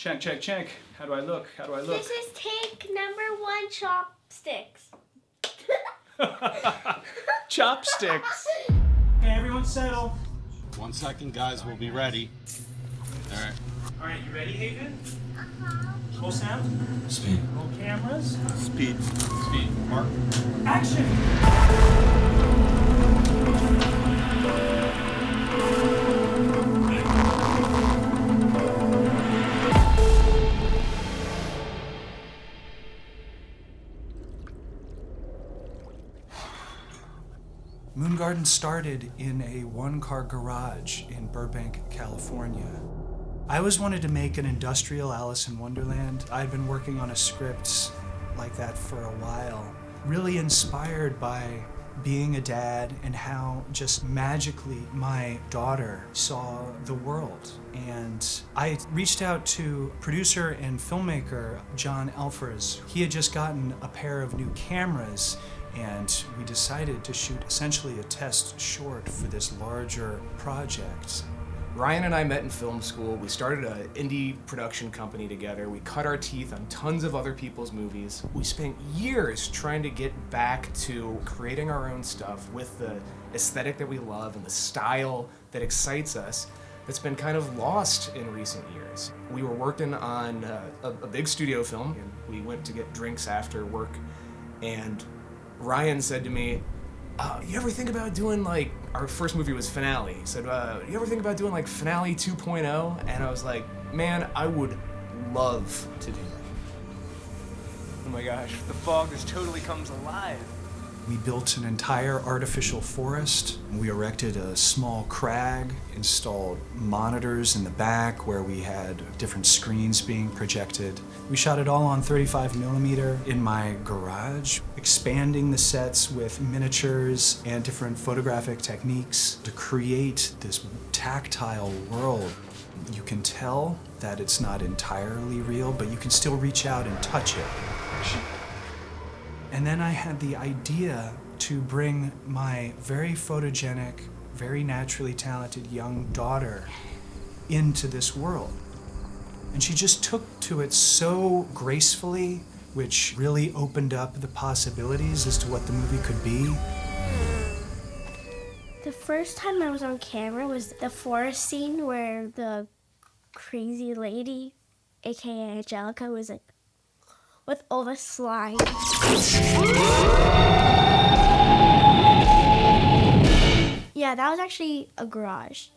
Check, check, check. How do I look? How do I look? This is take number 1, chopsticks. Chopsticks. Okay, everyone settle. 1 second, guys. We'll be ready. All right. All right, you ready, Haven? Uh-huh. Roll sound. Speed. Roll cameras. Speed. Speed. Mark. Action! MOONGARDEN started in a one-car garage in Burbank, California. I always wanted to make an industrial Alice in Wonderland. I'd been working on a script like that for a while, really inspired by being a dad and how just magically my daughter saw the world. And I reached out to producer and filmmaker John Elfers. He had just gotten a pair of new cameras, and we decided to shoot essentially a test short for this larger project. Ryan and I met in film school. We started an indie production company together. We cut our teeth on tons of other people's movies. We spent years trying to get back to creating our own stuff with the aesthetic that we love and the style that excites us that's been kind of lost in recent years. We were working on a big studio film, and we went to get drinks after work, and Ryan said to me, you ever think about doing like, our first movie was Finale. He said, you ever think about doing like Finale 2.0? And I was like, man, I would love to do that. Oh my gosh, the fog just totally comes alive. We built an entire artificial forest. We erected a small crag, installed monitors in the back where we had different screens being projected. We shot it all on 35mm in my garage, expanding the sets with miniatures and different photographic techniques to create this tactile world. You can tell that it's not entirely real, but you can still reach out and touch it. And then I had the idea to bring my very photogenic, very naturally talented young daughter into this world. And she just took to it so gracefully, which really opened up the possibilities as to what the movie could be. The first time I was on camera was the forest scene where the crazy lady, aka Angelica, was like, with all the slime. Yeah, that was actually a garage.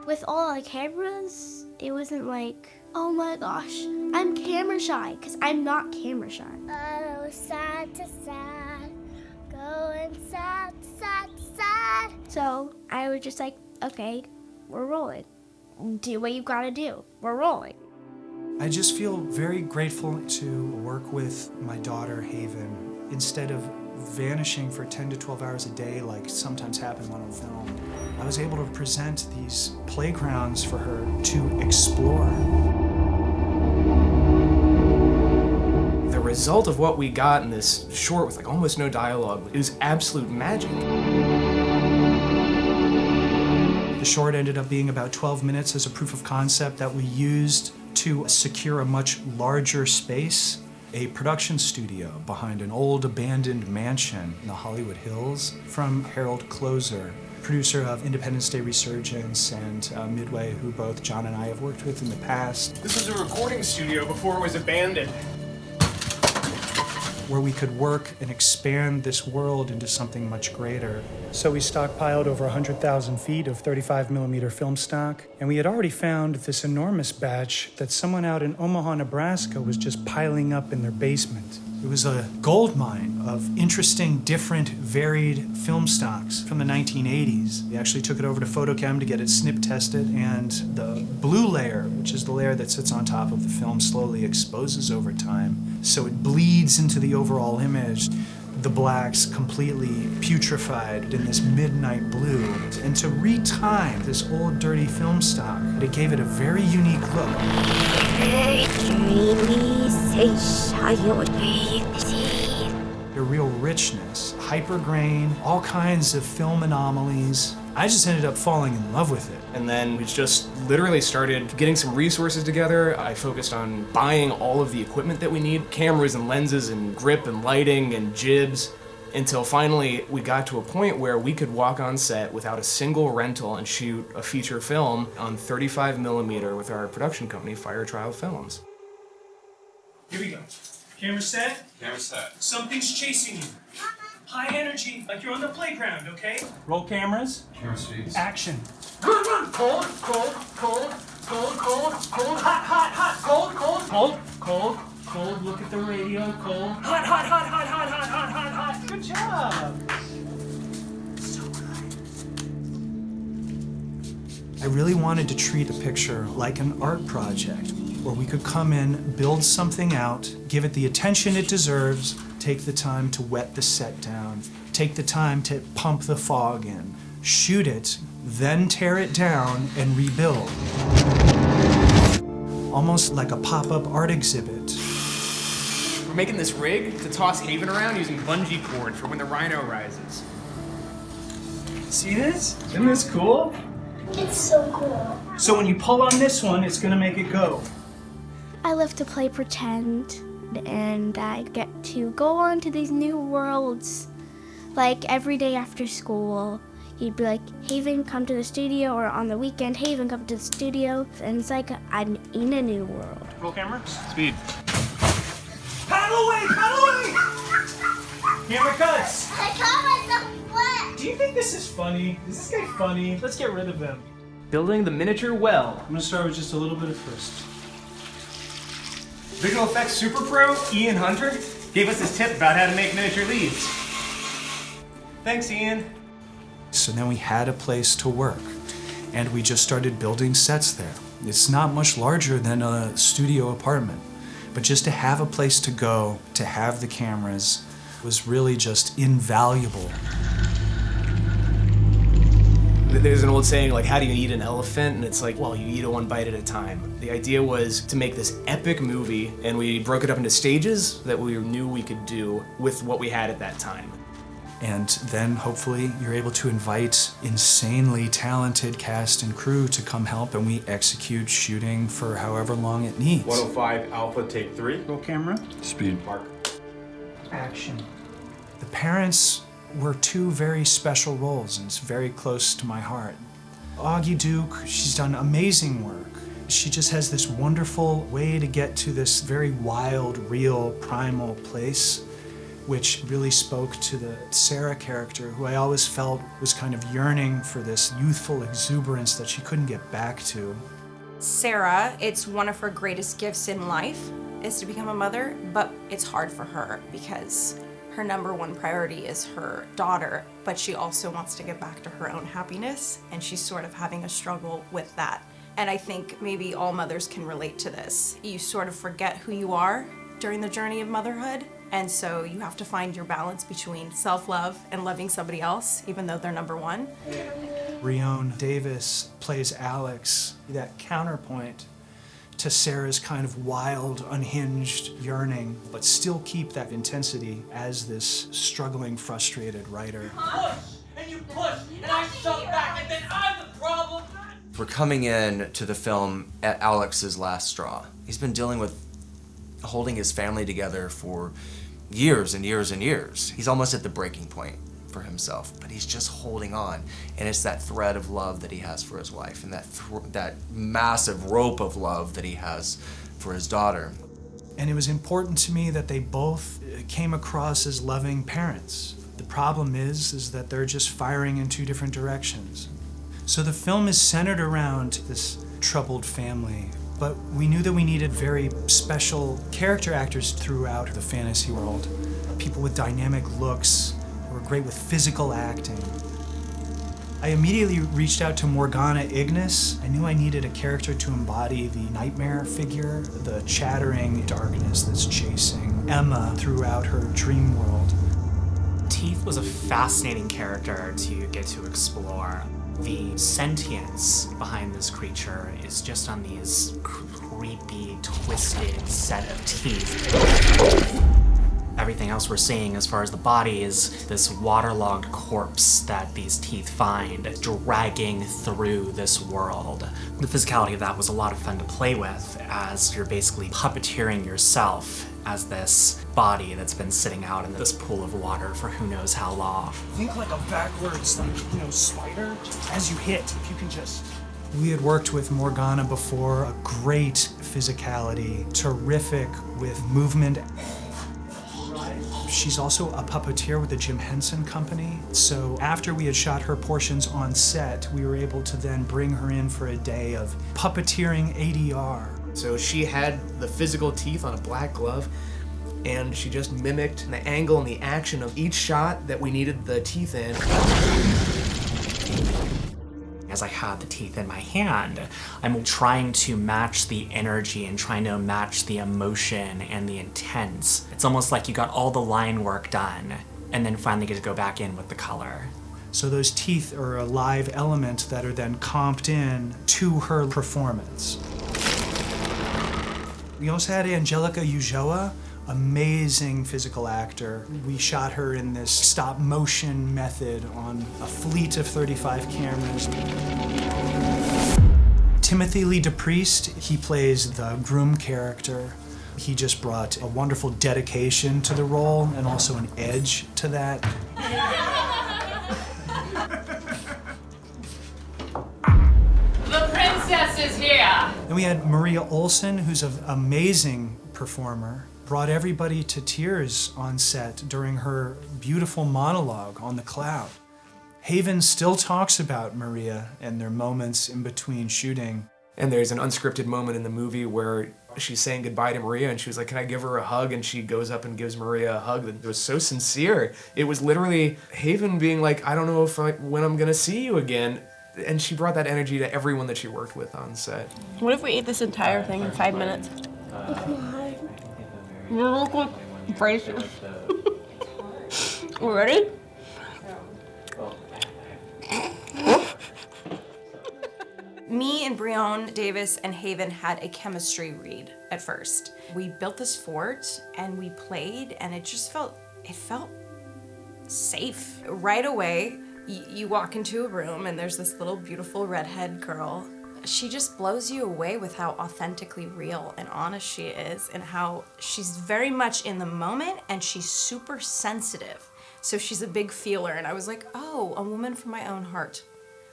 With all the cameras, it wasn't like, oh my gosh, I'm camera shy, because I'm not camera shy. Oh, side to side, going side to side to side. So I was just like, okay, we're rolling. Do what you gotta do. We're rolling. I just feel very grateful to work with my daughter, Haven. Instead of vanishing for 10 to 12 hours a day like sometimes happens on film, I was able to present these playgrounds for her to explore. The result of what we got in this short with like almost no dialogue, it was absolute magic. The short ended up being about 12 minutes as a proof of concept that we used to secure a much larger space, a production studio behind an old abandoned mansion in the Hollywood Hills from Harold Closer, producer of Independence Day Resurgence and Midway, who both John and I have worked with in the past. This was a recording studio before it was abandoned. Where we could work and expand this world into something much greater. So we stockpiled over 100,000 feet of 35mm film stock, and we had already found this enormous batch that someone out in Omaha, Nebraska was just piling up in their basement. It was a gold mine of interesting, different, varied film stocks from the 1980s. We actually took it over to Photochem to get it snip tested, and the blue layer, which is the layer that sits on top of the film, slowly exposes over time, so it bleeds into the overall image. The blacks completely putrefied in this midnight blue. And to retime this old dirty film stock, it gave it a very unique look. A real richness, hyper grain, all kinds of film anomalies, I just ended up falling in love with it. And then we just literally started getting some resources together. I focused on buying all of the equipment that we need, cameras and lenses and grip and lighting and jibs, until finally we got to a point where we could walk on set without a single rental and shoot a feature film on 35mm with our production company, Fire Trial Films. Here we go. Camera set. Camera set. Something's chasing you. High energy, like you're on the playground, okay? Roll cameras. Camera speeds. Action. Run, run. Cold, cold, cold, cold, cold, cold, hot, hot, hot, cold, cold, cold, cold, cold. Look at the radio, cold. Hot, hot, hot, hot, hot, hot, hot, hot, hot. Good job. So good. I really wanted to treat a picture like an art project, where we could come in, build something out, give it the attention it deserves, take the time to wet the set down, take the time to pump the fog in, shoot it, then tear it down and rebuild. Almost like a pop-up art exhibit. We're making this rig to toss Haven around using bungee cord for when the rhino rises. See this? Isn't this cool? It's so cool. So when you pull on this one, it's gonna make it go. I love to play pretend, and I get to go on to these new worlds. Like every day after school, he'd be like, Haven, come to the studio, or on the weekend, Haven, come to the studio. And it's like I'm in a new world. Roll camera. Speed. Paddle away! Paddle away! Camera cuts. I caught myself wet. Do you think this is funny? Is this guy funny? Let's get rid of him. Building the miniature well. I'm gonna start with just a little bit at first. Visual effects super pro Ian Hunter gave us this tip about how to make miniature leaves. Thanks, Ian. So then we had a place to work, and we just started building sets there. It's not much larger than a studio apartment, but just to have a place to go, to have the cameras, was really just invaluable. There's an old saying, like, how do you eat an elephant? And it's like, well, you eat it one bite at a time. The idea was to make this epic movie, and we broke it up into stages that we knew we could do with what we had at that time. And then hopefully you're able to invite insanely talented cast and crew to come help, and we execute shooting for however long it needs. 105 Alpha, take 3. Roll camera. Speed. Mark. Action. The parents were two very special roles, and it's very close to my heart. Augie Duke, she's done amazing work. She just has this wonderful way to get to this very wild, real, primal place, which really spoke to the Sarah character, who I always felt was kind of yearning for this youthful exuberance that she couldn't get back to. Sarah, it's one of her greatest gifts in life is to become a mother, but it's hard for her because her number one priority is her daughter, but she also wants to get back to her own happiness, and she's sort of having a struggle with that. And I think maybe all mothers can relate to this. You sort of forget who you are during the journey of motherhood, and so you have to find your balance between self-love and loving somebody else, even though they're number one. Rione Davis plays Alex, that counterpoint to Sarah's kind of wild, unhinged yearning, but still keep that intensity as this struggling, frustrated writer. Push, and you push, and I shove back, and then I'm the problem. We're coming in to the film at Alex's last straw. He's been dealing with holding his family together for years and years and years. He's almost at the breaking point for himself, but he's just holding on. And it's that thread of love that he has for his wife, and that massive rope of love that he has for his daughter. And it was important to me that they both came across as loving parents. The problem is that they're just firing in two different directions. So the film is centered around this troubled family, but we knew that we needed very special character actors throughout the fantasy world. People with dynamic looks, who were great with physical acting. I immediately reached out to Morgana Ignis. I knew I needed a character to embody the nightmare figure, the chattering darkness that's chasing Emma throughout her dream world. Teeth was a fascinating character to get to explore. The sentience behind this creature is just on these creepy, twisted set of teeth. Everything else we're seeing as far as the body is this waterlogged corpse that these teeth find, dragging through this world. The physicality of that was a lot of fun to play with, as you're basically puppeteering yourself as this body that's been sitting out in this pool of water for who knows how long. Think like a backwards, spider. As you hit, if you can just... We had worked with Morgana before, a great physicality, terrific with movement. She's also a puppeteer with the Jim Henson Company. So after we had shot her portions on set, we were able to then bring her in for a day of puppeteering ADR. So she had the physical teeth on a black glove, and she just mimicked the angle and the action of each shot that we needed the teeth in. As I had the teeth in my hand, I'm trying to match the energy and trying to match the emotion and the intent. It's almost like you got all the line work done and then finally get to go back in with the color. So those teeth are a live element that are then comped in to her performance. We also had Angelica Ujoa, amazing physical actor. We shot her in this stop motion method on a fleet of 35 cameras. Timothy Lee DePriest, he plays the groom character. He just brought a wonderful dedication to the role and also an edge to that. The princess is here! Then we had Maria Olsen, who's an amazing performer. Brought everybody to tears on set during her beautiful monologue on the cloud. Haven still talks about Maria and their moments in between shooting. And there's an unscripted moment in the movie where she's saying goodbye to Maria and she was like, can I give her a hug? And she goes up and gives Maria a hug that was so sincere. It was literally Haven being like, I don't know when I'm gonna see you again. And she brought that energy to everyone that she worked with on set. What if we ate this entire thing in 5 minutes? Real quick, brace yourself. You ready? Me and Breon Davis and Haven had a chemistry read at first. We built this fort and we played and it felt safe. Right away, you walk into a room and there's this little beautiful redhead girl. She just blows you away with how authentically real and honest she is and how she's very much in the moment and she's super sensitive. So she's a big feeler and I was like, oh, a woman from my own heart.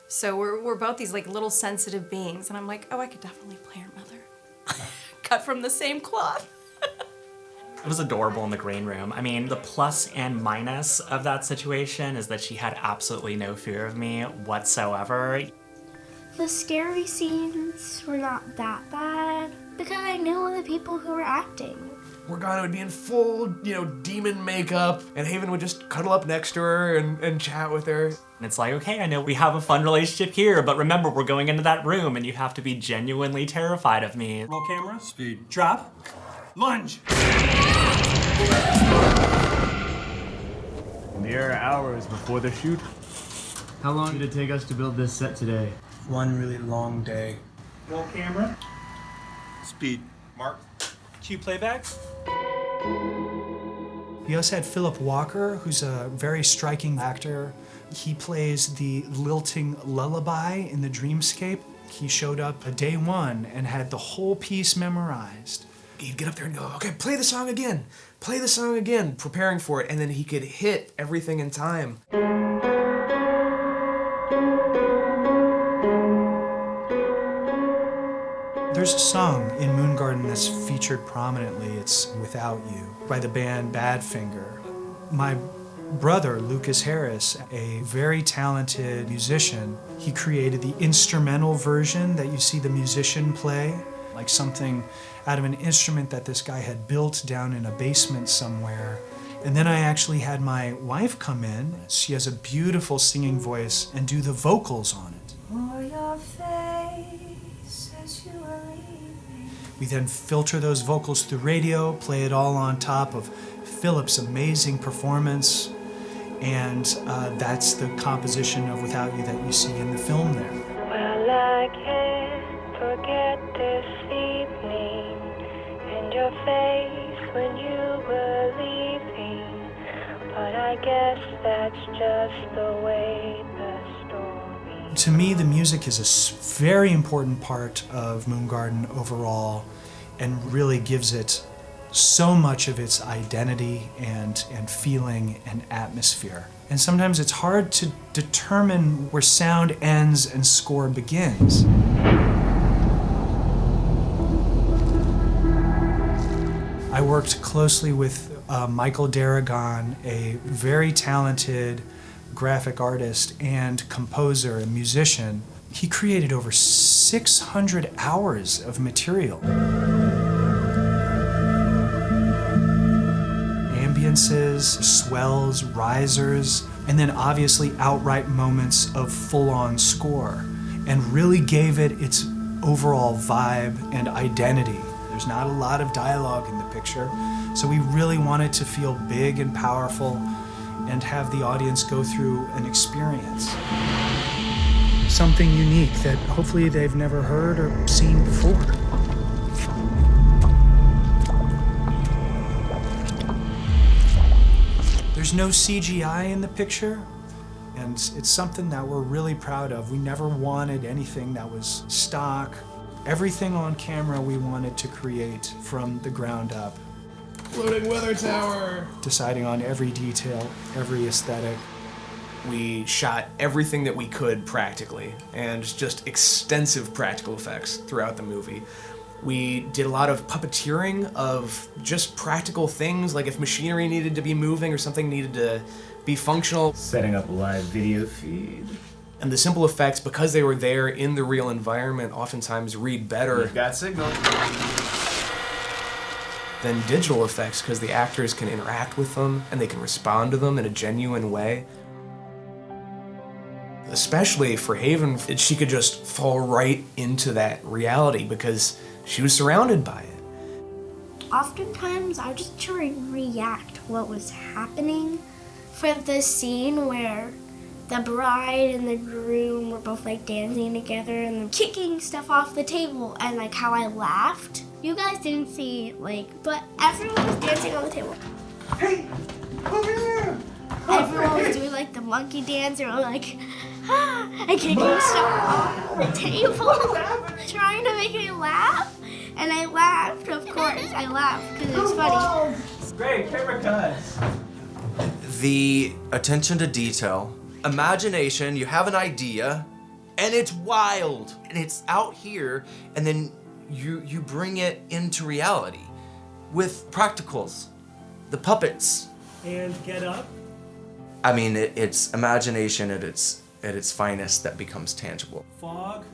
So we're both these like little sensitive beings and I'm like, oh, I could definitely play her mother. Cut from the same cloth. It was adorable in the green room. I mean, the plus and minus of that situation is that she had absolutely no fear of me whatsoever. The scary scenes were not that bad because I knew the people who were acting. Morgana would be in full, demon makeup, and Haven would just cuddle up next to her and chat with her. And it's like, okay, I know we have a fun relationship here, but remember, we're going into that room and you have to be genuinely terrified of me. Roll camera. Speed. Drop. Lunge. Mere hours before the shoot. How long did it take us to build this set today? One really long day. Roll camera. Speed. Mark. Cue playback. We also had Philip Walker, who's a very striking actor. He plays the lilting lullaby in the dreamscape. He showed up day one and had the whole piece memorized. He'd get up there and go, okay, play the song again, preparing for it, and then he could hit everything in time. There's a song in MOONGARDEN that's featured prominently. It's Without You by the band Badfinger. My brother, Lucas Harris, a very talented musician, he created the instrumental version that you see the musician play, like something out of an instrument that this guy had built down in a basement somewhere. And then I actually had my wife come in. She has a beautiful singing voice and do the vocals on it. For your face as you are leaving. We then filter those vocals through radio, play it all on top of Philip's amazing performance, and that's the composition of Without You that you see in the film there. Well, I can't forget this evening and your face when you were leaving. guess that's just the way the story. To me, the music is a very important part of MOONGARDEN overall, and really gives it so much of its identity and feeling and atmosphere. And sometimes it's hard to determine where sound ends and score begins. I worked closely with Michael Daragon, a very talented graphic artist and composer and musician. He created over 600 hours of material. Ambiances, swells, risers, and then obviously outright moments of full-on score, and really gave it its overall vibe and identity. There's not a lot of dialogue in the picture, so we really wanted to feel big and powerful and have the audience go through an experience. Something unique that hopefully they've never heard or seen before. There's no CGI in the picture, and it's something that we're really proud of. We never wanted anything that was stock. Everything on camera we wanted to create from the ground up. Floating weather tower! Deciding on every detail, every aesthetic. We shot everything that we could practically, and just extensive practical effects throughout the movie. We did a lot of puppeteering of just practical things, like if machinery needed to be moving or something needed to be functional. Setting up a live video feed. And the simple effects, because they were there in the real environment, oftentimes read better. We've got signal. Than digital effects, because the actors can interact with them and they can respond to them in a genuine way. Especially for Haven, she could just fall right into that reality because she was surrounded by it. Oftentimes, I would just try to react to what was happening. For the scene where the bride and the groom were both like dancing together and kicking stuff off the table, and like how I laughed. You guys didn't see, but everyone was dancing on the table. Hey, over here! Everyone was doing like the monkey dance or like, and kicking stuff off the table, trying to make me laugh. And I laughed, of course. I laughed because it was funny. Great, camera cuts. The attention to detail, imagination, you have an idea, and it's wild, and it's out here, and then you bring it into reality with practicals, the puppets. And get up. I mean, it's imagination at its finest that becomes tangible. Fog.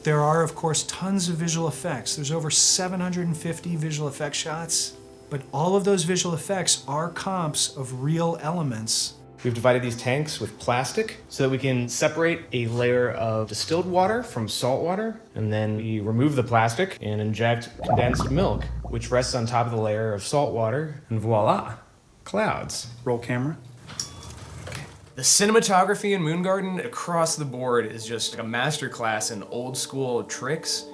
There are, of course, tons of visual effects. There's over 750 visual effect shots, but all of those visual effects are comps of real elements. We've divided these tanks with plastic so that we can separate a layer of distilled water from salt water, and then we remove the plastic and inject condensed milk, which rests on top of the layer of salt water, and voila, clouds. Roll camera. The cinematography in MOONGARDEN across the board is just like a masterclass in old school tricks.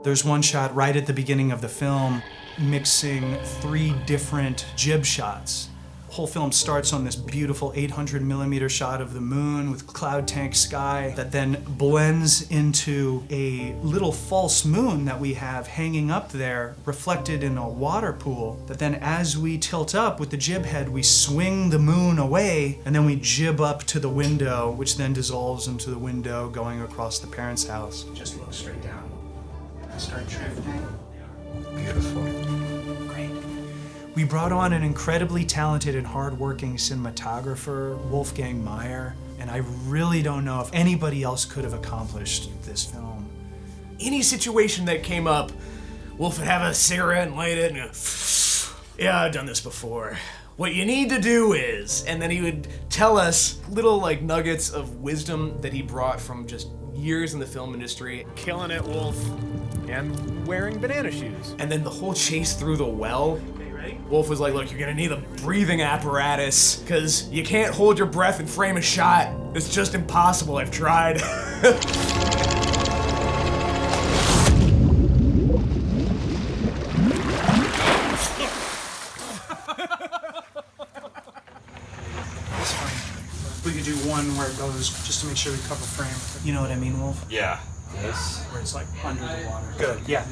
There's one shot right at the beginning of the film mixing 3 different jib shots. The whole film starts on this beautiful 800mm shot of the moon with cloud tank sky that then blends into a little false moon that we have hanging up there, reflected in a water pool, that then as we tilt up with the jib head, we swing the moon away, and then we jib up to the window, which then dissolves into the window going across the parents' house. Just look straight down. Start drifting. Beautiful. Great. We brought on an incredibly talented and hardworking cinematographer, Wolfgang Meyer, and I really don't know if anybody else could have accomplished this film. Any situation that came up, Wolf would have a cigarette and light it and go, yeah, I've done this before. What you need to do is, and then he would tell us little nuggets of wisdom that he brought from just years in the film industry. Killing it, Wolf. And wearing banana shoes. And then the whole chase through the well. Wolf was like, look, you're gonna need a breathing apparatus, because you can't hold your breath and frame a shot. It's just impossible, I've tried. one where it goes, just to make sure we cover frame. You know what I mean, Wolf? Yeah. This? Where it's like under the water. Good, yeah.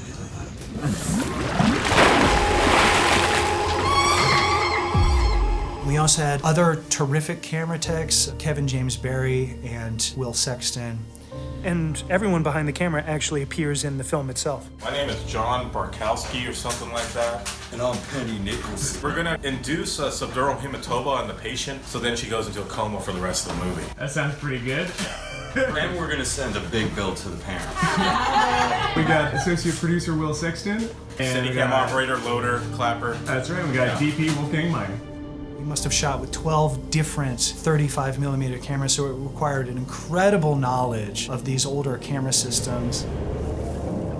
We also had other terrific camera techs, Kevin James Barry and Will Sexton. And everyone behind the camera actually appears in the film itself. My name is John Barkowski or something like that. And I'm Penny Nichols. We're gonna induce a subdural hematoma on the patient, so then she goes into a coma for the rest of the movie. That sounds pretty good. And we're gonna send a big bill to the parents. We got associate producer Will Sexton. And Steadicam operator, loader, clapper. That's right, we got DP Wolfgang Meyer. We must have shot with 12 different 35mm cameras, so it required an incredible knowledge of these older camera systems.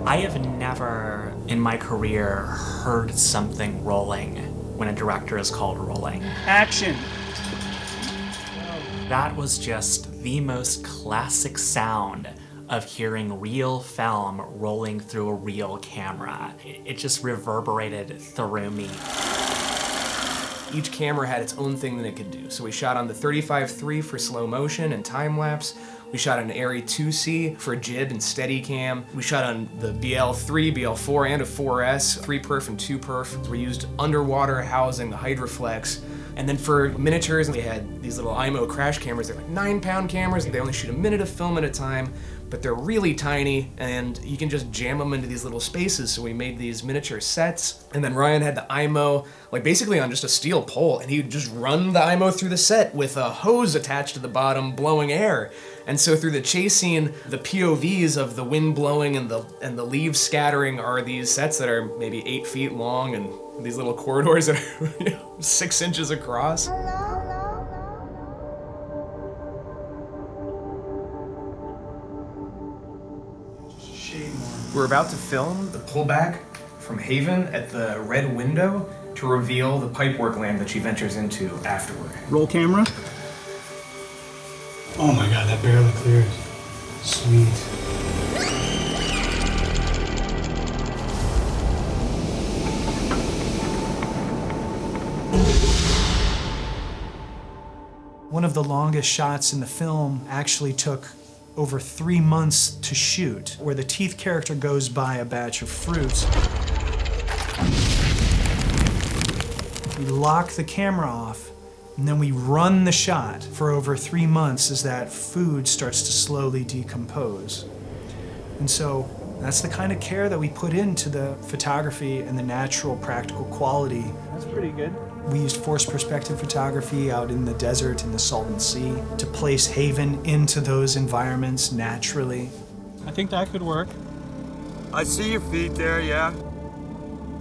I have never in my career heard something rolling when a director is called rolling. Action! That was just the most classic sound of hearing real film rolling through a real camera. It just reverberated through me. Each camera had its own thing that it could do. So we shot on the 35-3 for slow motion and time lapse. We shot on an Arri 2C for jib and steady cam. We shot on the BL3, BL4, and a 4S, 3-perf and 2-perf. We used underwater housing, the Hydroflex. And then for miniatures, we had these little IMO crash cameras. They're like 9-pound cameras. They only shoot a minute of film at a time, but they're really tiny, and you can just jam them into these little spaces. So we made these miniature sets. And then Ryan had the IMO, like basically on just a steel pole, and he would just run the IMO through the set with a hose attached to the bottom, blowing air. And so through the chase scene, the POVs of the wind blowing and the leaves scattering are these sets that are maybe 8 feet long, and these little corridors that are 6 inches across. We're about to film the pullback from Haven at the red window to reveal the pipework land that she ventures into afterward. Roll camera. Oh my god, that barely clears. Sweet. One of the longest shots in the film actually took over 3 months to shoot, where the teeth character goes by a batch of fruits. We lock the camera off, and then we run the shot for over 3 months as that food starts to slowly decompose. And so that's the kind of care that we put into the photography and the natural, practical quality. That's pretty good. We used forced perspective photography out in the desert in the Salton Sea to place Haven into those environments naturally. I think that could work. I see your feet there, yeah.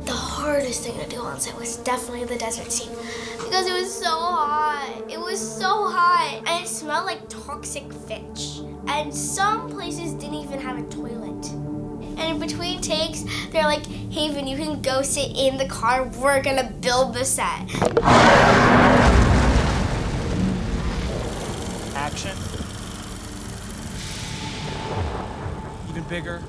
The hardest thing to do on set was definitely the desert scene because it was so hot. It was so hot and it smelled like toxic fish. And some places didn't even have a toilet. And in between takes, they're like, Haven, you can go sit in the car. We're gonna build the set. Action. Even bigger.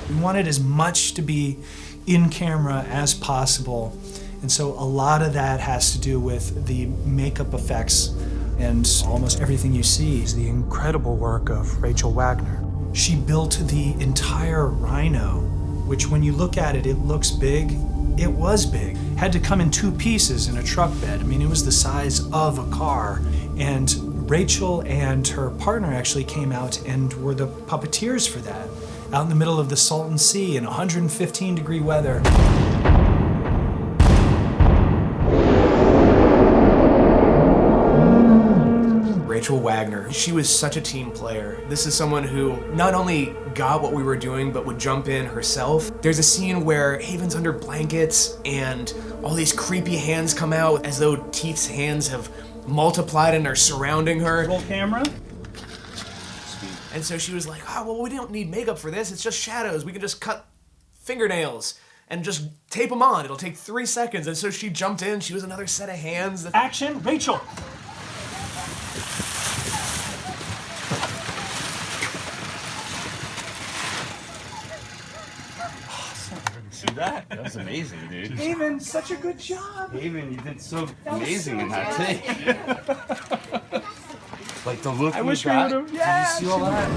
We wanted as much to be in camera as possible. And so a lot of that has to do with the makeup effects, and almost everything you see is the incredible work of Rachel Wagner. She built the entire rhino, which when you look at it, it looks big. It was big. Had to come in 2 pieces in a truck bed. I mean, it was the size of a car. And Rachel and her partner actually came out and were the puppeteers for that, out in the middle of the Salton Sea in 115-degree weather. Rachel Wagner, she was such a team player. This is someone who not only got what we were doing, but would jump in herself. There's a scene where Haven's under blankets and all these creepy hands come out as though Teeth's hands have multiplied and are surrounding her. Roll camera. And so she was like, oh, well, we don't need makeup for this. It's just shadows. We can just cut fingernails and just tape them on. It'll take 3 seconds. And so she jumped in. She was another set of hands. Action, Rachel. that. That was amazing, dude. Haven, such a good job. Haven, you did so amazing in that take. Like the look I you wish we got. would've- Did yeah, you see all that?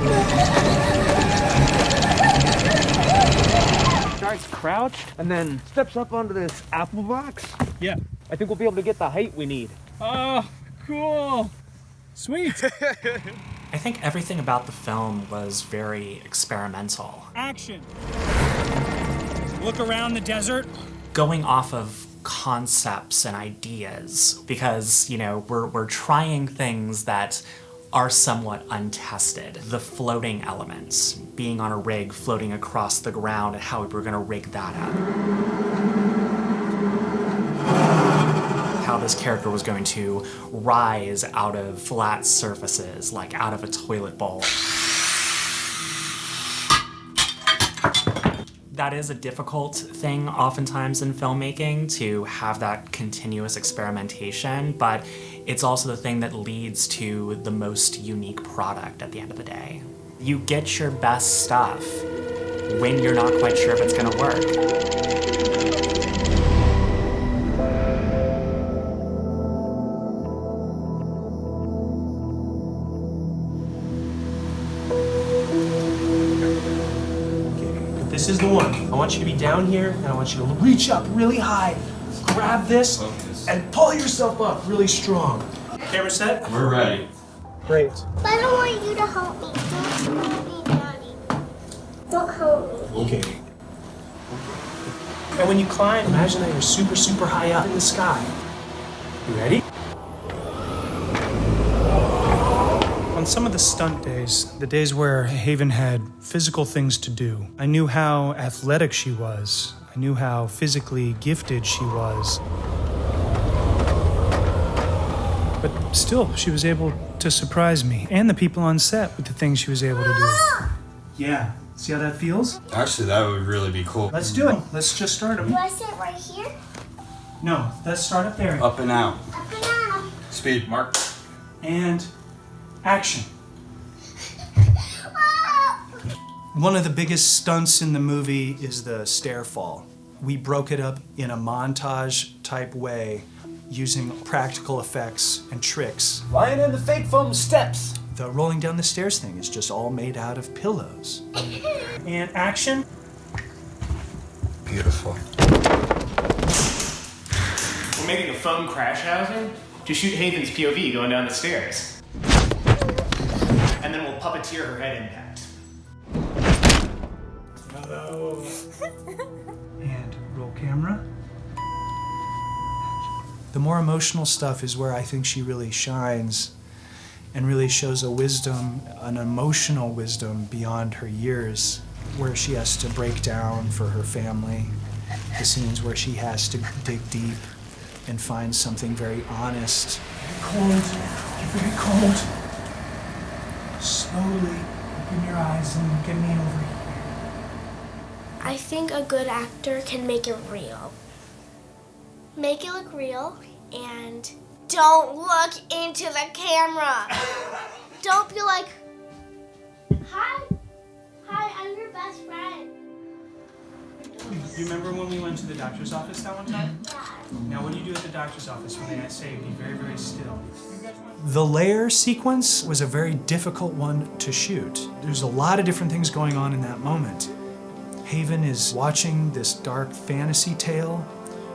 Starts crouched and then steps up onto this apple box. Yeah. I think we'll be able to get the height we need. Oh, cool. Sweet. I think everything about the film was very experimental. Action. Look around the desert. Going off of concepts and ideas, because, you know, we're trying things that are somewhat untested. The floating elements, being on a rig, floating across the ground, and how we're gonna rig that up. How this character was going to rise out of flat surfaces, like out of a toilet bowl. That is a difficult thing oftentimes in filmmaking, to have that continuous experimentation, but it's also the thing that leads to the most unique product at the end of the day. You get your best stuff when you're not quite sure if it's gonna work. This is the one. I want you to be down here, and I want you to reach up really high, grab this, and pull yourself up really strong. Camera set? We're ready. Great. But I don't want you to help me. Don't help me, Daddy. Don't help me. Okay. And when you climb, imagine that you're super, super high up in the sky. You ready? On some of the stunt days, the days where Haven had physical things to do, I knew how athletic she was. I knew how physically gifted she was. But still, she was able to surprise me and the people on set with the things she was able to do. Yeah, see how that feels? Actually, that would really be cool. Let's do it. Let's just start them. Do I sit right here? No, let's start up there. Up and out. Up and down. Speed, Mark. And action. One of the biggest stunts in the movie is the stair fall. We broke it up in a montage type way using practical effects and tricks. Lying in the fake foam steps. The rolling down the stairs thing is just all made out of pillows. And action. Beautiful. We're making a foam crash housing to shoot Haven's POV going down the stairs. And then we'll puppeteer her head impact. Hello. And roll camera. The more emotional stuff is where I think she really shines and really shows a wisdom, an emotional wisdom beyond her years, where she has to break down for her family, the scenes where she has to dig deep and find something very honest. Cold. You're very cold. Slowly open your eyes and get me over here. I think a good actor can make it real. Make it look real, and don't look into the camera. Don't be like, hi, I'm your best friend. You remember when we went to the doctor's office that one time? Now what do you do at the doctor's office when they say be very, very still? The layer sequence was a very difficult one to shoot. There's a lot of different things going on in that moment. Haven is watching this dark fantasy tale.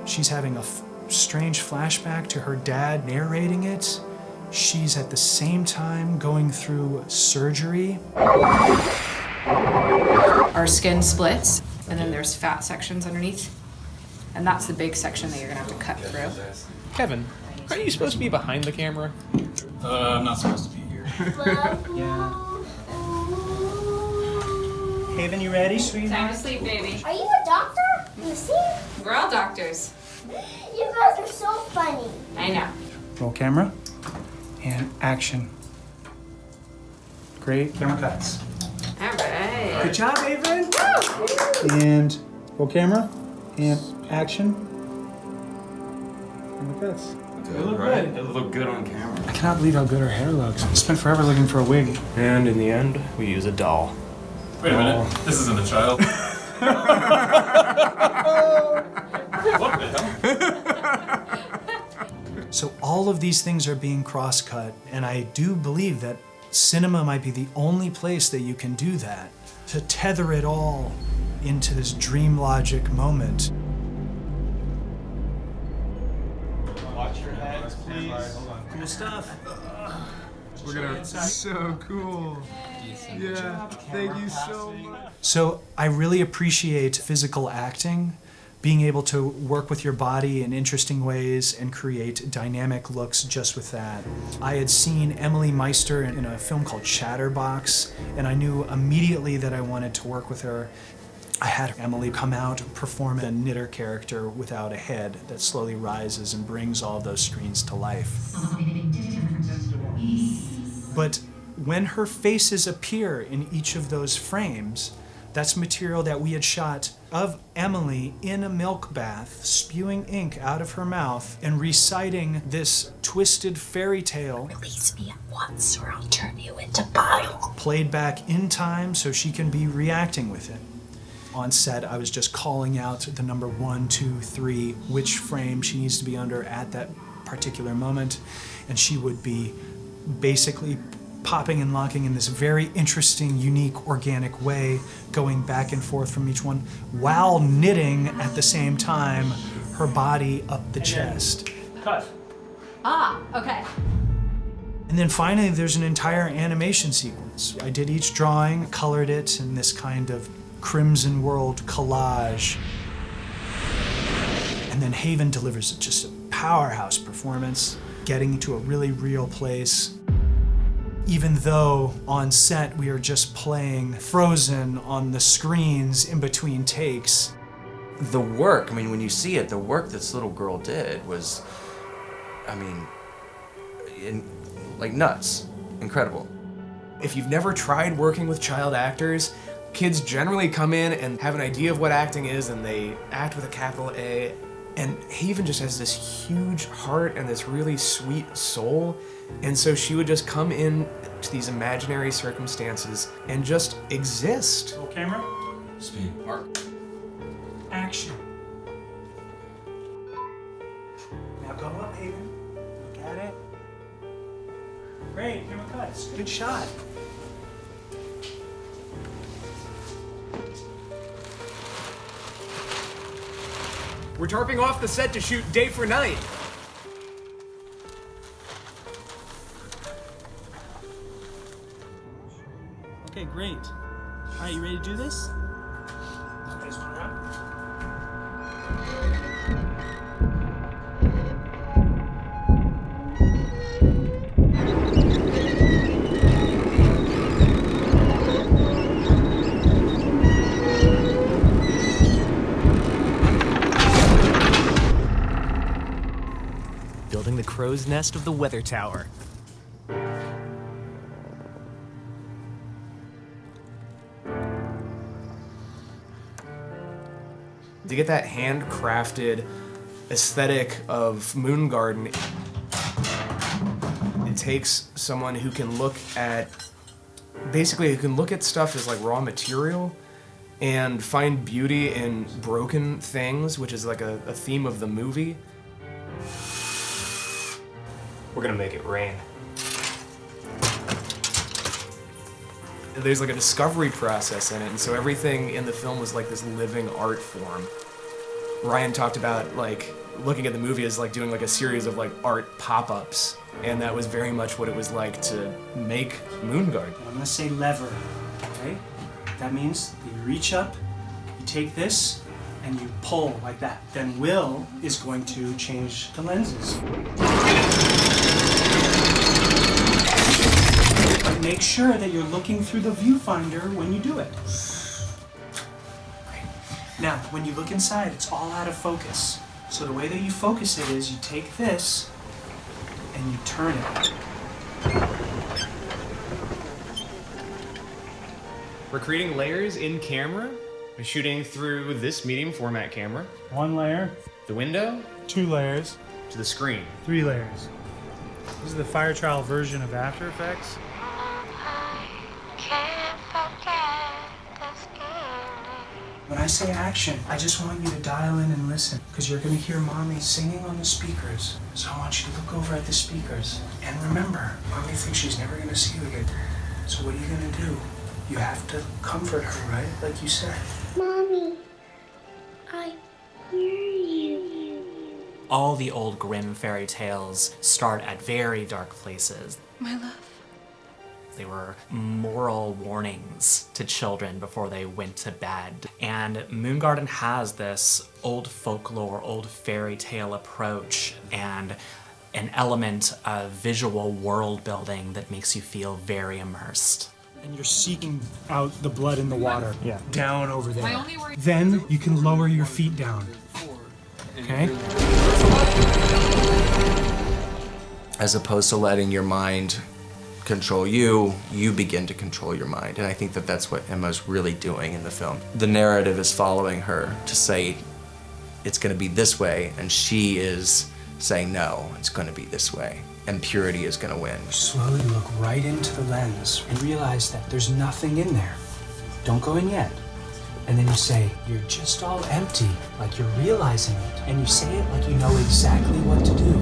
She's having a strange flashback to her dad narrating it. She's at the same time going through surgery. Our skin splits, and then there's fat sections underneath. And that's the big section that you're gonna have to cut through. Kevin, aren't you supposed to be behind the camera? I'm not supposed to be here. Yeah. Haven, you ready, sweetie? Time to sleep, baby. Are you a doctor? You see? We're all doctors. You guys are so funny. I know. Roll camera and action. Great camera cuts. All right. Good job, Haven. And roll camera and action. Camera cuts. Good, look right? Good. It looked good on camera. I cannot believe how good her hair looks. I spent forever looking for a wig. And in the end, we use a doll. Wait a minute. This isn't a child. What the hell? So all of these things are being cross-cut, and I do believe that cinema might be the only place that you can do that, to tether it all into this dream logic moment. Watch your heads, please. Cool stuff. We're gonna. So cool. Yeah, thank you so much. So I really appreciate physical acting, being able to work with your body in interesting ways and create dynamic looks just with that. I had seen Emily Meister in a film called Chatterbox, and I knew immediately that I wanted to work with her. I had Emily come out and perform a knitter character without a head that slowly rises and brings all those screens to life. But when her faces appear in each of those frames, that's material that we had shot of Emily in a milk bath, spewing ink out of her mouth and reciting this twisted fairy tale. Release me at once or I'll turn you into bile. Played back in time so she can be reacting with it. On set, I was just calling out the number 1, 2, 3, which frame she needs to be under at that particular moment, and she would be basically popping and locking in this very interesting, unique, organic way, going back and forth from each one, while knitting at the same time her body up the chest. Cut. Ah, okay. And then finally, there's an entire animation sequence. I did each drawing, colored it in this kind of Crimson World collage. And then Haven delivers just a powerhouse performance, getting to a really real place. Even though on set we are just playing Frozen on the screens in between takes. The work, I mean, when you see it, the work this little girl did was, I mean, like nuts. Incredible. If you've never tried working with child actors, kids generally come in and have an idea of what acting is, and they act with a capital A. And Haven just has this huge heart and this really sweet soul. And so she would just come in to these imaginary circumstances and just exist. Roll camera. Speed. Mark. Action. Now go up, Haven. Look at it. Great, camera cuts. Good shot. We're tarping off the set to shoot day for night. Okay, great. All right, you ready to do this? You guys want to run? Building the crow's nest of the weather tower. To get that handcrafted aesthetic of MOONGARDEN, it takes someone who can look at, basically who can look at stuff as like raw material and find beauty in broken things, which is like a theme of the movie. We're gonna make it rain. There's like a discovery process in it, and so everything in the film was like this living art form. Ryan talked about like looking at the movie as like doing like a series of like art pop-ups, and that was very much what it was like to make MOONGARDEN. I'm gonna say lever, okay? That means you reach up, you take this, and you pull like that. Then Will is going to change the lenses. But make sure that you're looking through the viewfinder when you do it. Great. Now, when you look inside, it's all out of focus. So the way that you focus it is you take this and you turn it. We're creating layers in camera. We're shooting through this medium format camera. 1 layer. The window. 2 layers. To the screen. 3 layers. This is the fire trial version of After Effects. When I say action, I just want you to dial in and listen, because you're going to hear Mommy singing on the speakers. So I want you to look over at the speakers. And remember, Mommy thinks she's never going to see you again. So what are you going to do? You have to comfort her, right? Like you said. Mommy, I hear you. All the old Grimm fairy tales start at very dark places. My love. They were moral warnings to children before they went to bed. And MOONGARDEN has this old folklore, old fairy tale approach and an element of visual world building that makes you feel very immersed. And you're seeking out the blood in the water. Yeah. Down over there. Then you can lower your feet down. Okay? As opposed to letting your mind control you, you begin to control your mind. And I think that that's what Emma's really doing in the film. The narrative is following her to say it's going to be this way, and she is saying no, it's going to be this way. And purity is going to win. Slowly look right into the lens and realize that there's nothing in there. Don't go in yet. And then you say, you're just all empty, like you're realizing it. And you say it like you know exactly what to do.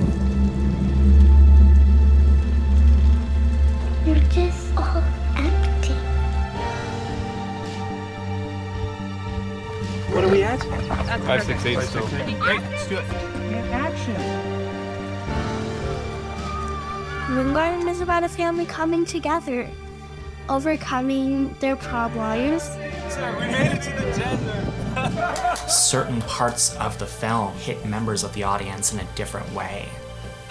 You're just all empty. What are we at? 568 still. Great, let's do it. Action. MOONGARDEN is about a family coming together, overcoming their problems. Sir, we made it to the desert. Certain parts of the film hit members of the audience in a different way.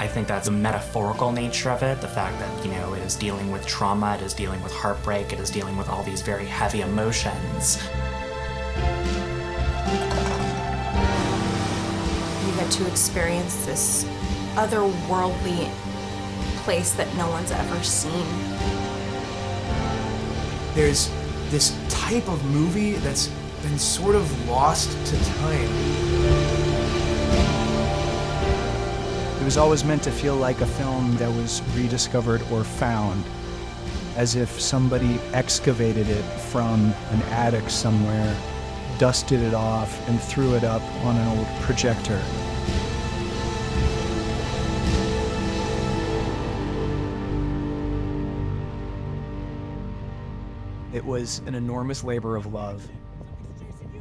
I think that's the metaphorical nature of it, the fact that, you know, it is dealing with trauma, it is dealing with heartbreak, it is dealing with all these very heavy emotions. You get to experience this otherworldly place that no one's ever seen. There's this type of movie that's been sort of lost to time. It was always meant to feel like a film that was rediscovered or found, as if somebody excavated it from an attic somewhere, dusted it off, and threw it up on an old projector. It was an enormous labor of love,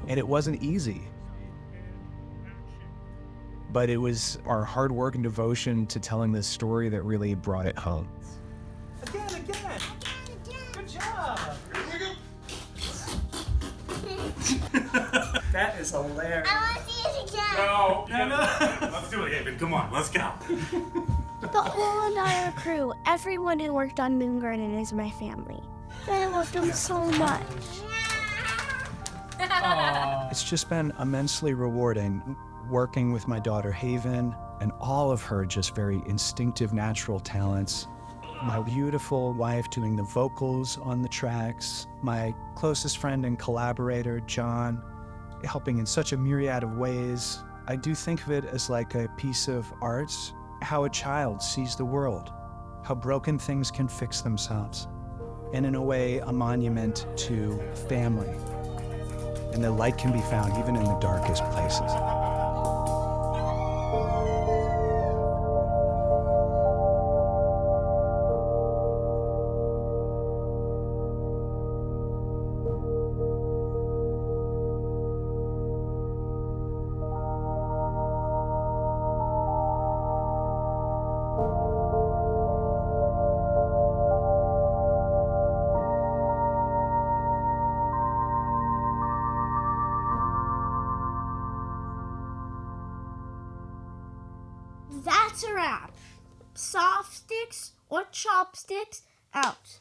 and it wasn't easy. But it was our hard work and devotion to telling this story that really brought it home. Again. Good job. That is hilarious. I want to see it again. No. Let's do it, David. Come on, let's go. The whole entire crew, everyone who worked on MOONGARDEN is my family. I love them so much. It's just been immensely rewarding working with my daughter Haven and all of her just very instinctive natural talents. My beautiful wife doing the vocals on the tracks, my closest friend and collaborator, John, helping in such a myriad of ways. I do think of it as like a piece of art, how a child sees the world, how broken things can fix themselves, and in a way, a monument to family. And the light can be found even in the darkest places. That's a wrap. Soft sticks or chopsticks out.